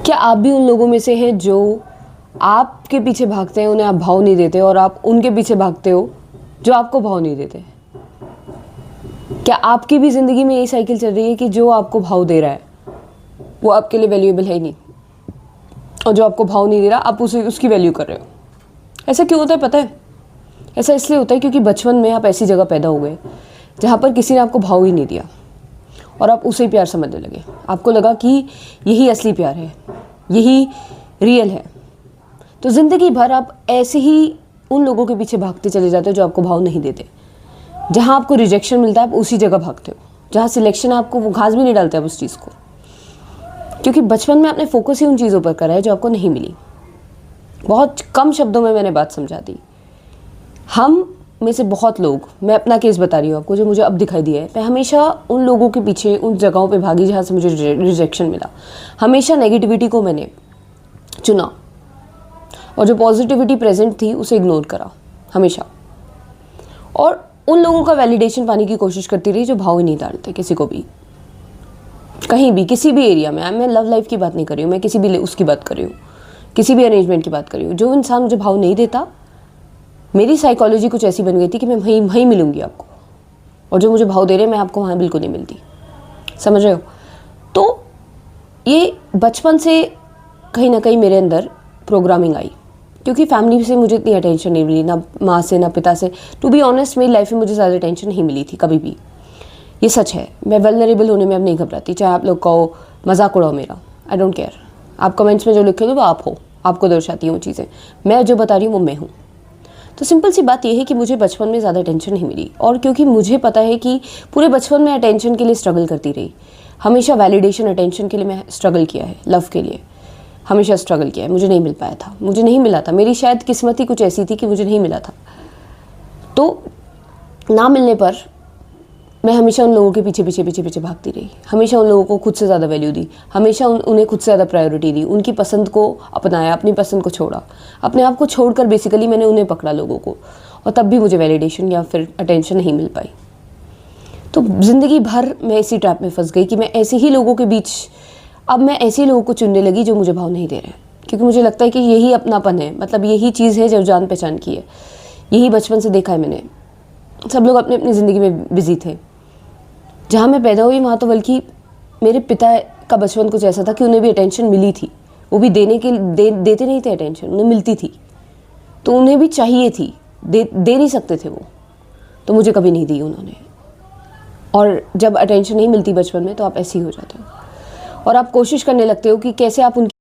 क्या आप भी उन लोगों में से हैं जो आपके पीछे भागते हैं, उन्हें आप भाव नहीं देते, और आप उनके पीछे भागते हो जो आपको भाव नहीं देते? क्या आपकी भी ज़िंदगी में यही साइकिल चल रही है कि जो आपको भाव दे रहा है वो आपके लिए वैल्यूएबल है ही नहीं, और जो आपको भाव नहीं दे रहा आप उसकी वैल्यू कर रहे हो? ऐसा क्यों होता है पता है? ऐसा इसलिए होता है क्योंकि बचपन में आप ऐसी जगह पैदा हो गए जहाँ पर किसी ने आपको भाव ही नहीं दिया और आप उसे ही प्यार समझने लगे। आपको लगा कि यही असली प्यार है, यही रियल है। तो ज़िंदगी भर आप ऐसे ही उन लोगों के पीछे भागते चले जाते हो जो आपको भाव नहीं देते। जहाँ आपको रिजेक्शन मिलता है आप उसी जगह भागते हो, जहाँ सिलेक्शन है आपको वो घास भी नहीं डालते आप उस चीज़ को, क्योंकि बचपन में आपने फोकस ही उन चीज़ों पर करा है जो आपको नहीं मिली। बहुत कम शब्दों में मैंने बात समझा दी। हम में से बहुत लोग, मैं अपना केस बता रही हूँ आपको, जो मुझे अब दिखाई दिया है, मैं हमेशा उन लोगों के पीछे उन जगहों पे भागी जहाँ से मुझे रिजेक्शन मिला। हमेशा नेगेटिविटी को मैंने चुना और जो पॉजिटिविटी प्रेजेंट थी उसे इग्नोर करा हमेशा, और उन लोगों का वैलिडेशन पाने की कोशिश करती रही जो भाव ही नहीं डालते किसी को भी, कहीं भी, किसी भी एरिया में। मैं लव लाइफ की बात नहीं कर रही हूँ, मैं किसी भी उसकी बात कर रही हूँ, किसी भी अरेंजमेंट की बात कर रही हूँ। जो इंसान मुझे भाव नहीं देता, मेरी साइकोलॉजी कुछ ऐसी बन गई थी कि मैं वहीं मिलूंगी आपको, और जो मुझे भाव दे रहे हैं मैं आपको वहाँ बिल्कुल नहीं मिलती। समझ रहे हो? तो ये बचपन से कहीं ना कहीं मेरे अंदर प्रोग्रामिंग आई, क्योंकि फैमिली से मुझे इतनी अटेंशन नहीं मिली, ना माँ से ना पिता से। टू बी ऑनेस्ट मेरी लाइफ में मुझे ज़्यादा अटेंशन नहीं मिली थी कभी भी, ये सच है। मैं वल्नरेबल होने में अब नहीं घबराती, चाहे आप लोग कहो मजाक उड़ाओ मेरा, आई डोंट केयर। आप कमेंट्स में जो लिखे हो वो आप हो, आपको दर्शाती हैं वो चीज़ें, मैं जो बता रही हूँ वो मैं हूँ। तो सिंपल सी बात यह है कि मुझे बचपन में ज़्यादा अटेंशन नहीं मिली, और क्योंकि मुझे पता है कि पूरे बचपन में अटेंशन के लिए स्ट्रगल करती रही, हमेशा वैलिडेशन अटेंशन के लिए मैं स्ट्रगल किया है, लव के लिए हमेशा स्ट्रगल किया है। मुझे नहीं मिल पाया था, मुझे नहीं मिला था, मेरी शायद किस्मत ही कुछ ऐसी थी कि मुझे नहीं मिला था। तो ना मिलने पर मैं हमेशा उन लोगों के पीछे भागती रही, हमेशा उन लोगों को खुद से ज़्यादा वैल्यू दी, हमेशा उन्हें खुद से ज़्यादा प्रायोरिटी दी, उनकी पसंद को अपनाया, अपनी पसंद को छोड़ा, अपने आप को छोड़कर बेसिकली मैंने उन्हें पकड़ा, लोगों को, और तब भी मुझे वैलिडेशन या फिर अटेंशन नहीं मिल पाई। तो ज़िंदगी भर मैं इसी ट्रैप में फंस गई कि मैं ऐसे ही लोगों के बीच, अब मैं ऐसे लोगों को चुनने लगी जो मुझे भाव नहीं दे रहे हैं, क्योंकि मुझे लगता है कि यही अपनापन है, मतलब यही चीज़ है जो जान पहचान की है। यही बचपन से देखा है मैंने। सब लोग अपनी अपनी ज़िंदगी में बिजी थे। जहाँ मैं पैदा हुई वहाँ तो बल्कि मेरे पिता का बचपन कुछ ऐसा था कि उन्हें भी अटेंशन मिली थी, वो भी देते नहीं थे अटेंशन, उन्हें मिलती थी, तो उन्हें भी चाहिए थी, दे नहीं सकते थे वो, तो मुझे कभी नहीं दी उन्होंने। और जब अटेंशन नहीं मिलती बचपन में तो आप ऐसे ही हो जाते हो, और आप कोशिश करने लगते हो कि कैसे आप उनकी